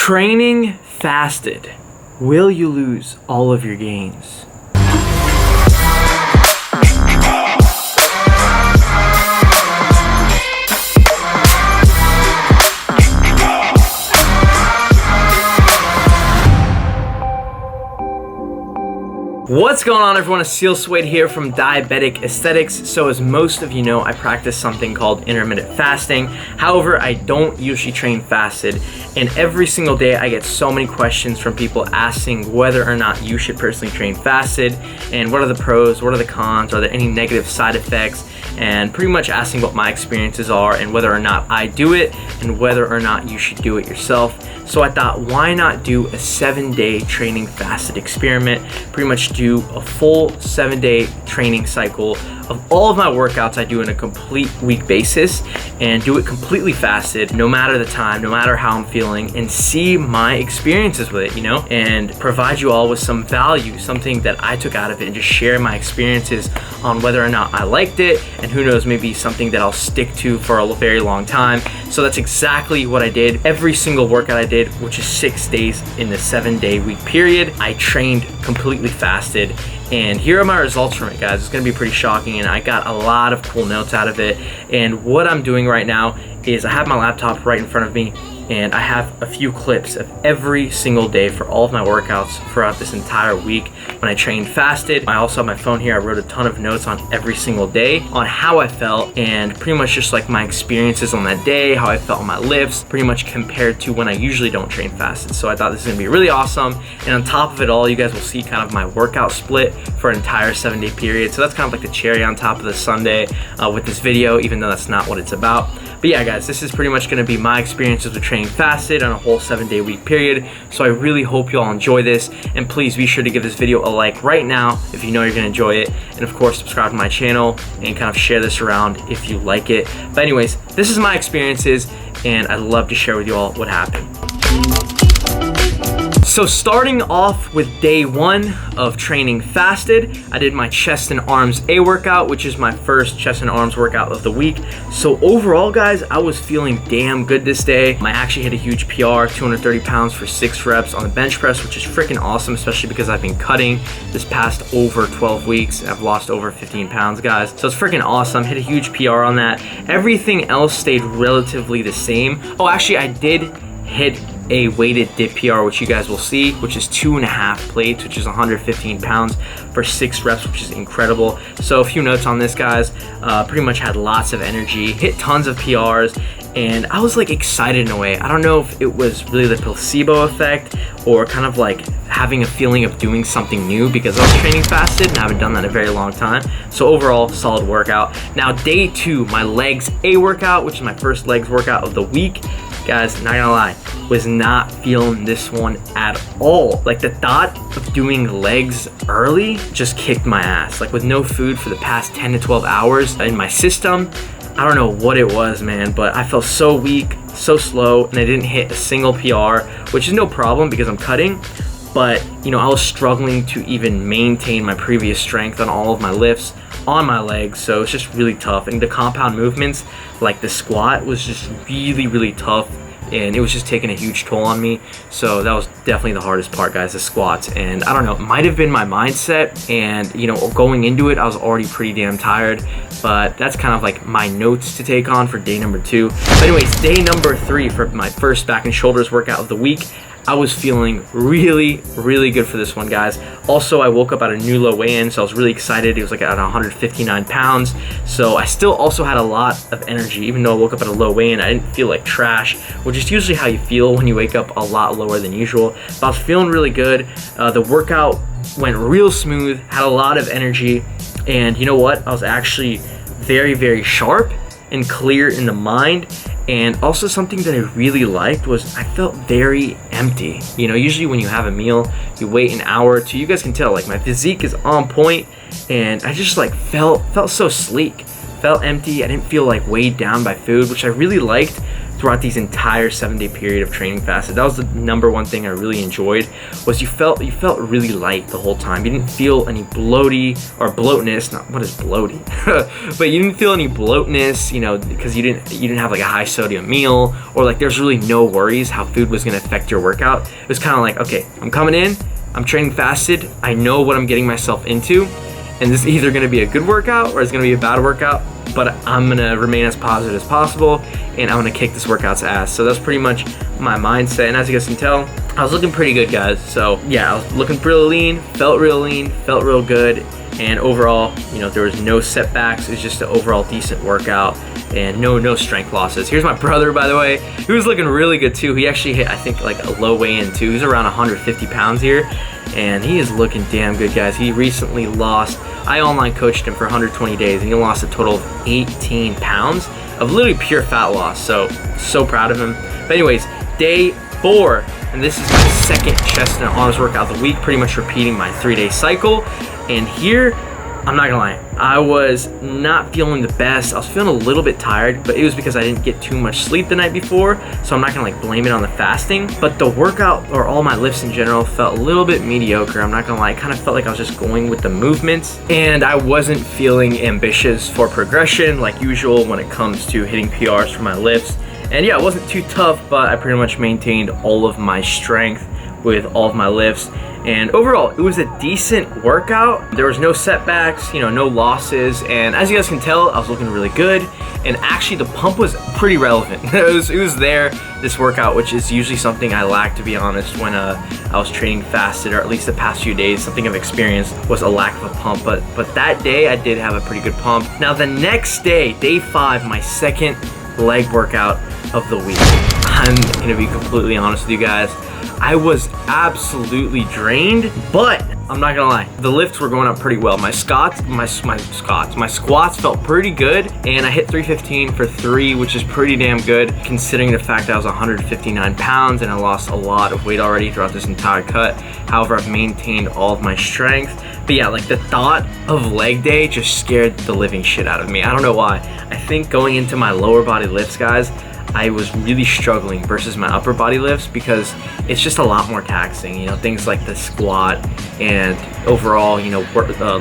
Training fasted. Will you lose all of your gains? What's going on, everyone? Aseel Soueid here from Diabetic Aesthetics. So as most of you know, I practice something called intermittent fasting. However, I don't usually train fasted, and every single day I get so many questions from people asking whether or not you should personally train fasted, and what are the pros, what are the cons, are there any negative side effects, and pretty much asking what my experiences are and whether or not I do it and whether or not you should do it yourself. So I thought, why not do a 7-day training fasted experiment? Pretty much do a full 7-day training cycle of all of my workouts I do on a complete week basis, and do it completely fasted, no matter the time, no matter how I'm feeling, and see my experiences with it, you know, and provide you all with some value, something that I took out of it, and just share my experiences on whether or not I liked it, and who knows, maybe something that I'll stick to for a very long time. So that's exactly what I did. Every single workout I did, which is 6 days in the 7-day week period, I trained completely fasted. And here are my results from it, guys. It's gonna be pretty shocking, and I got a lot of cool notes out of it. And what I'm doing right now is I have my laptop right in front of me, and I have a few clips of every single day for all of my workouts throughout this entire week when I trained fasted. I also have my phone here. I wrote a ton of notes on every single day on how I felt, and pretty much just like my experiences on that day, how I felt on my lifts, pretty much compared to when I usually don't train fasted. So I thought this is gonna be really awesome. And on top of it all, you guys will see kind of my workout split for an entire 7-day period. So that's kind of like the cherry on top of the sundae with this video, even though that's not what it's about. But yeah, guys, this is pretty much gonna be my experiences with training fasted on a whole 7-day week period. So I really hope you all enjoy this, and please be sure to give this video a like right now if you know you're gonna enjoy it, and of course subscribe to my channel and kind of share this around if you like it. But anyways, this is my experiences, and I'd love to share with you all what happened. So starting off with day 1 of training fasted, I did my chest and arms A workout, which is my first chest and arms workout of the week. So overall, guys, I was feeling damn good this day. I actually hit a huge PR, 230 pounds for 6 reps on the bench press, which is freaking awesome, especially because I've been cutting this past over 12 weeks. I've lost over 15 pounds, guys. So it's freaking awesome. Hit a huge PR on that. Everything else stayed relatively the same. Oh, actually, I did hit a weighted dip PR, which you guys will see, which is 2.5 plates, which is 115 pounds for 6 reps, which is incredible. So a few notes on this, guys. Pretty much had lots of energy, hit tons of PRs, and I was like excited in a way. I don't know if it was really the placebo effect or kind of like having a feeling of doing something new because I was training fasted and I haven't done that in a very long time. So overall, solid workout. Now day 2, my legs A workout, which is my first legs workout of the week. Guys, not gonna lie, was not feeling this one at all. Like the thought of doing legs early just kicked my ass. Like with no food for the past 10 to 12 hours in my system, I don't know what it was, man, but I felt so weak, so slow, and I didn't hit a single PR, which is no problem because I'm cutting. But, you know, I was struggling to even maintain my previous strength on all of my lifts on my legs, so it's just really tough. And the compound movements, like the squat, was just really, really tough, and it was just taking a huge toll on me. So that was definitely the hardest part, guys, the squats. And I don't know, it might have been my mindset, and you know, going into it, I was already pretty damn tired. But that's kind of like my notes to take on for day number 2. But anyways, day number 3 for my first back and shoulders workout of the week, I was feeling really, really good for this one, guys. Also, I woke up at a new low weigh-in, so I was really excited. It was like at 159 pounds. So I still also had a lot of energy. Even though I woke up at a low weigh-in, I didn't feel like trash, which is usually how you feel when you wake up a lot lower than usual. But I was feeling really good. The workout went real smooth, had a lot of energy. And you know what? I was actually very, very sharp and clear in the mind. And also something that I really liked was I felt very empty. You know, usually when you have a meal, you wait an hour or two. You guys can tell, like my physique is on point, and I just like felt so sleek, felt empty. I didn't feel like weighed down by food, which I really liked throughout these entire 7-day period of training fasted. That was the number one thing I really enjoyed, was you felt really light the whole time. You didn't feel any bloatness, not what is bloaty, but you didn't feel any bloatness, you know, because you didn't have like a high sodium meal, or like there's really no worries how food was going to affect your workout. It was kind of like, okay, I'm coming in, I'm training fasted, I know what I'm getting myself into, and this is either going to be a good workout or it's going to be a bad workout, but I'm going to remain as positive as possible, and I'm going to kick this workout's ass. So that's pretty much my mindset, and as you guys can tell, I was looking pretty good, guys. So yeah, I was looking real lean, felt real good, and overall, you know, there was no setbacks. It was just an overall decent workout, and no strength losses. Here's my brother, by the way. He was looking really good too. He actually hit, I think, like a low weigh-in too. He's around 150 pounds here, and he is looking damn good, guys. He recently lost, I online coached him for 120 days, and he lost a total of 18 pounds of literally pure fat loss. So proud of him. But anyways, day 4, and this is my second chest and arms workout of the week, pretty much repeating my 3-day cycle. And here, I'm not gonna lie, I was not feeling the best. I was feeling a little bit tired, but it was because I didn't get too much sleep the night before, so I'm not gonna like blame it on the fasting. But the workout, or all my lifts in general, felt a little bit mediocre. I'm not gonna lie, it kind of felt like I was just going with the movements, and I wasn't feeling ambitious for progression like usual when it comes to hitting PRs for my lifts. And yeah, it wasn't too tough, but I pretty much maintained all of my strength with all of my lifts. And overall, it was a decent workout. There was no setbacks, you know, no losses. And as you guys can tell, I was looking really good. And actually, the pump was pretty relevant. It was there, this workout, which is usually something I lack, to be honest, when I was training fasted, or at least the past few days. Something I've experienced was a lack of a pump. But that day, I did have a pretty good pump. Now, the next day, day 5, my second leg workout of the week. I'm gonna be completely honest with you guys. I was absolutely drained, but I'm not gonna lie, the lifts were going up pretty well. My squats felt pretty good, and I hit 315 for 3, which is pretty damn good considering the fact that I was 159 pounds and I lost a lot of weight already throughout this entire cut. However, I've maintained all of my strength. But yeah, like the thought of leg day just scared the living shit out of me. I don't know why. I think going into my lower body lifts, guys, I was really struggling versus my upper body lifts because it's just a lot more taxing. You know, things like the squat and overall, you know,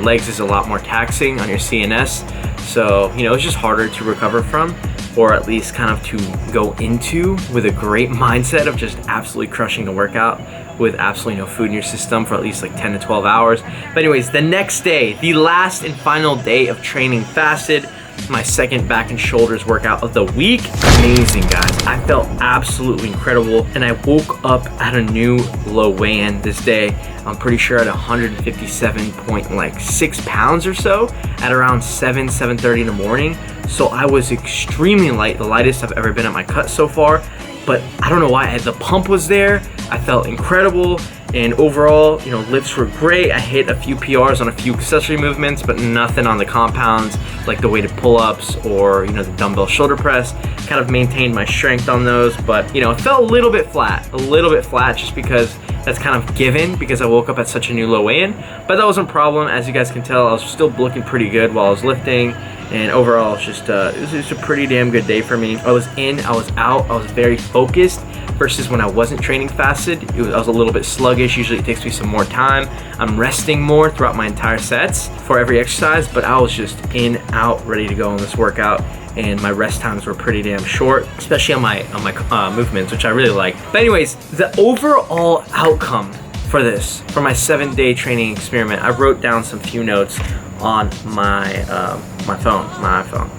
legs is a lot more taxing on your CNS. So, you know, it's just harder to recover from, or at least kind of to go into with a great mindset of just absolutely crushing the workout with absolutely no food in your system for at least like 10 to 12 hours. But anyways, the next day, the last and final day of training fasted, my second back and shoulders workout of the week. Amazing, guys. I felt absolutely incredible, and I woke up at a new low weigh-in this day. I'm pretty sure at 157.6 pounds or so at around 7:30 in the morning. So I was extremely light, the lightest I've ever been at my cut so far. But I don't know why, the pump was there. I felt incredible, and overall, you know, lifts were great. I hit a few PRs on a few accessory movements, but nothing on the compounds, like the weighted pull-ups or, you know, the dumbbell shoulder press. Kind of maintained my strength on those, but, you know, it felt a little bit flat just because that's kind of given because I woke up at such a new low weigh-in. But that wasn't a problem. As you guys can tell, I was still looking pretty good while I was lifting. And overall, it was just a pretty damn good day for me. I was in, I was out, I was very focused versus when I wasn't training fasted. I was a little bit sluggish. Usually it takes me some more time. I'm resting more throughout my entire sets for every exercise, but I was just in, out, ready to go on this workout. And my rest times were pretty damn short, especially on my movements, which I really like. But anyways, the overall outcome for this, for my 7-day training experiment, I wrote down some few notes on my iPhone,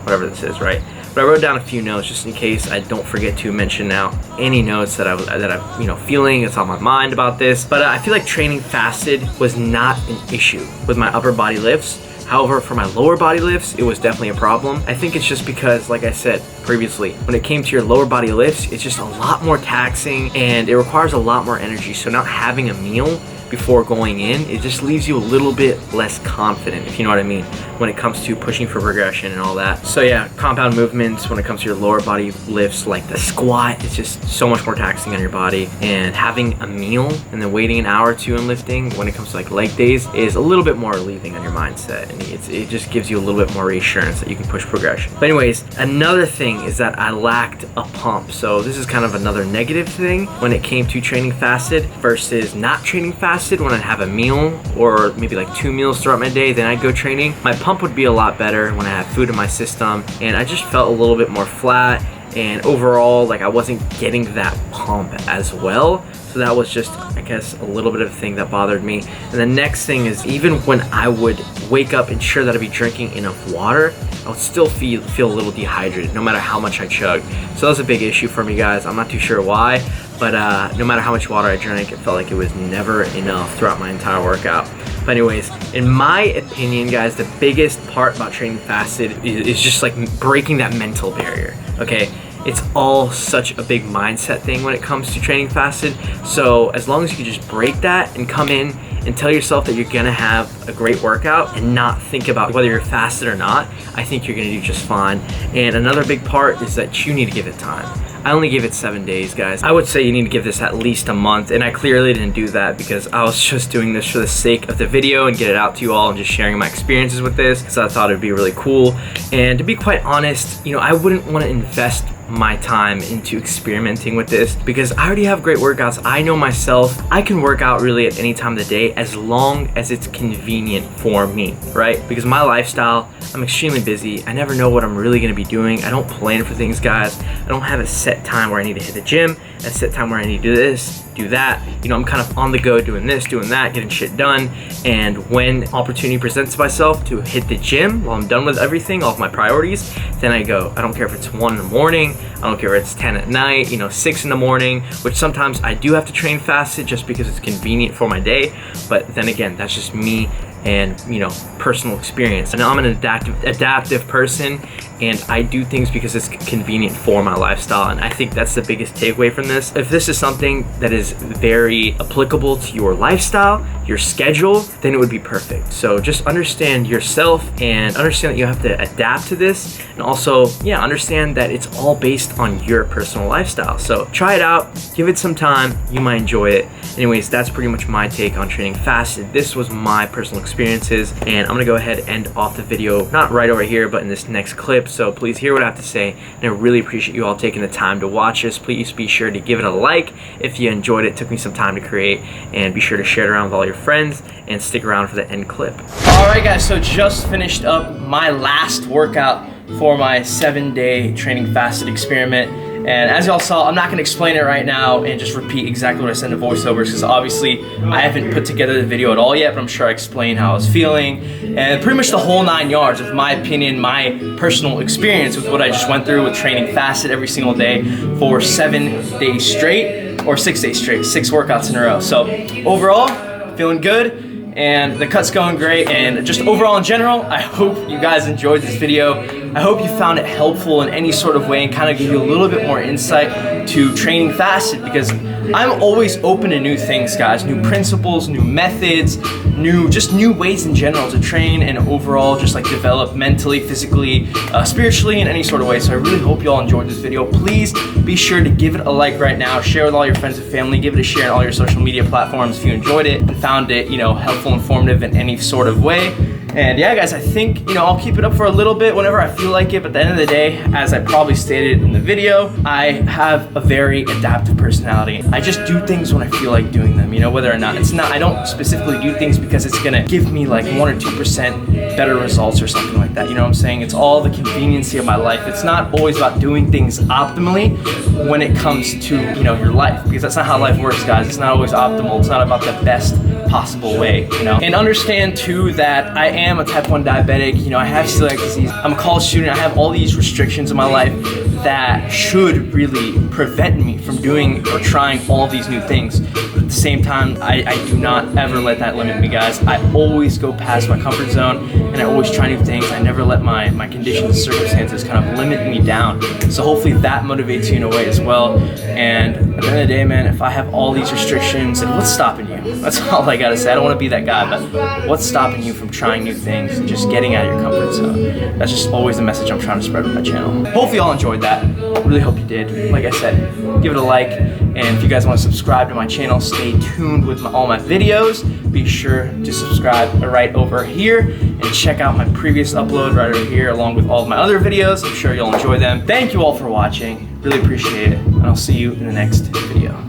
whatever this is, right? But I wrote down a few notes just in case I don't forget to mention out any notes that I'm feeling, it's on my mind about this. But I feel like training fasted was not an issue with my upper body lifts. However, for my lower body lifts, it was definitely a problem. I think it's just because, like I said previously, when it came to your lower body lifts, it's just a lot more taxing and it requires a lot more energy. So not having a meal before going in, it just leaves you a little bit less confident, if you know what I mean, when it comes to pushing for progression and all that. So yeah, compound movements when it comes to your lower body lifts, like the squat, it's just so much more taxing on your body. And having a meal and then waiting an hour or two in lifting when it comes to like leg days is a little bit more relieving on your mindset, and it just gives you a little bit more reassurance that you can push progression. But anyways, another thing is that I lacked a pump. So this is kind of another negative thing when it came to training fasted versus not training fasted. When I have a meal or maybe like 2 meals throughout my day, then I go training, my pump would be a lot better when I have food in my system, and I just felt a little bit more flat, and overall like I wasn't getting that pump as well. So that was just, I guess, a little bit of a thing that bothered me. And the next thing is, even when I would wake up ensure that I'd be drinking enough water, I would still feel a little dehydrated no matter how much I chugged. So that was a big issue for me, guys. I'm not too sure why, but no matter how much water I drank, it felt like it was never enough throughout my entire workout. But anyways, in my opinion, guys, the biggest part about training fasted is just like breaking that mental barrier, okay? It's all such a big mindset thing when it comes to training fasted. So as long as you can just break that and come in and tell yourself that you're gonna have a great workout and not think about whether you're fasted or not, I think you're gonna do just fine. And another big part is that you need to give it time. I only gave it 7 days, guys. I would say you need to give this at least a month, and I clearly didn't do that because I was just doing this for the sake of the video and get it out to you all and just sharing my experiences with this because I thought it'd be really cool. And to be quite honest, you know, I wouldn't want to invest my time into experimenting with this because I already have great workouts. I know myself, I can work out really at any time of the day as long as it's convenient for me, right? Because my lifestyle, I'm extremely busy. I never know what I'm really gonna be doing. I don't plan for things, guys. I don't have a set time where I need to hit the gym, a set time where I need to do this, do that. You know, I'm kind of on the go doing this, doing that, getting shit done. And when opportunity presents myself to hit the gym while I'm done with everything, all of my priorities, then I go. I don't care if it's 1 in the morning, I don't care if it's 10 at night, you know, 6 in the morning, which sometimes I do have to train fasted just because it's convenient for my day. But then again, that's just me and, you know, personal experience. And I'm an adaptive person, and I do things because it's convenient for my lifestyle. And I think that's the biggest takeaway from this. If this is something that is very applicable to your lifestyle, your schedule, then it would be perfect. So just understand yourself and understand that you have to adapt to this, and also, yeah, understand that it's all based on your personal lifestyle. So try it out, give it some time, you might enjoy it. Anyways, that's pretty much my take on training fasted. This was my personal experiences, and I'm gonna go ahead and end off the video, not right over here, but in this next clip. So please hear what I have to say, and I really appreciate you all taking the time to watch this. Please be sure to give it a like if you enjoyed it. It took me some time to create, and be sure to share it around with all your friends and stick around for the end clip. All right, guys, so just finished up my last workout for my 7-day training fasted experiment. And as y'all saw, I'm not gonna explain it right now and just repeat exactly what I said in the voiceovers, because obviously I haven't put together the video at all yet, but I'm sure I explained how I was feeling and pretty much the whole 9 yards of my opinion, my personal experience with what I just went through with training fasted every single day for 7 days straight, or 6 days straight, 6 workouts in a row. So overall, feeling good. And the cut's going great, and just overall in general, I hope you guys enjoyed this video. I hope you found it helpful in any sort of way and kind of give you a little bit more insight to training fasted, because I'm always open to new things, guys, new principles, new methods, just new ways in general to train and overall just like develop mentally, physically, spiritually, in any sort of way. So I really hope you all enjoyed this video. Please be sure to give it a like right now, share with all your friends and family, give it a share on all your social media platforms if you enjoyed it and found it, you know, helpful, informative in any sort of way. And yeah, guys, I think, you know, I'll keep it up for a little bit whenever I feel like it, but at the end of the day, as I probably stated in the video, I have a very adaptive personality. I just do things when I feel like doing them, you know, whether or not I don't specifically do things because it's gonna give me like 1 or 2% better results or something like that, you know what I'm saying? It's all the conveniency of my life. It's not always about doing things optimally when it comes to, you know, your life, because that's not how life works, guys. It's not always optimal. It's not about the best possible way, you know? And understand too that I am a type 1 diabetic, you know, I have celiac disease, I'm a college student, I have all these restrictions in my life that should really prevent me from doing or trying all these new things. But at the same time, I do not ever let that limit me, guys. I always go past my comfort zone, and I always try new things. I never let my conditions and circumstances kind of limit me down. So hopefully that motivates you in a way as well. And at the end of the day, man, if I have all these restrictions, then what's stopping you? That's all I gotta say. I don't want to be that guy, but what's stopping you from trying new things and just getting out of your comfort zone? That's just always the message I'm trying to spread with my channel. Hopefully y'all enjoyed that. Really hope you did. Like I said, give it a like, and if you guys want to subscribe to my channel, stay tuned with all my videos. Be sure to subscribe right over here and check out my previous upload right over here along with all of my other videos. I'm sure you'll enjoy them. Thank you all for watching. Really appreciate it, and I'll see you in the next video.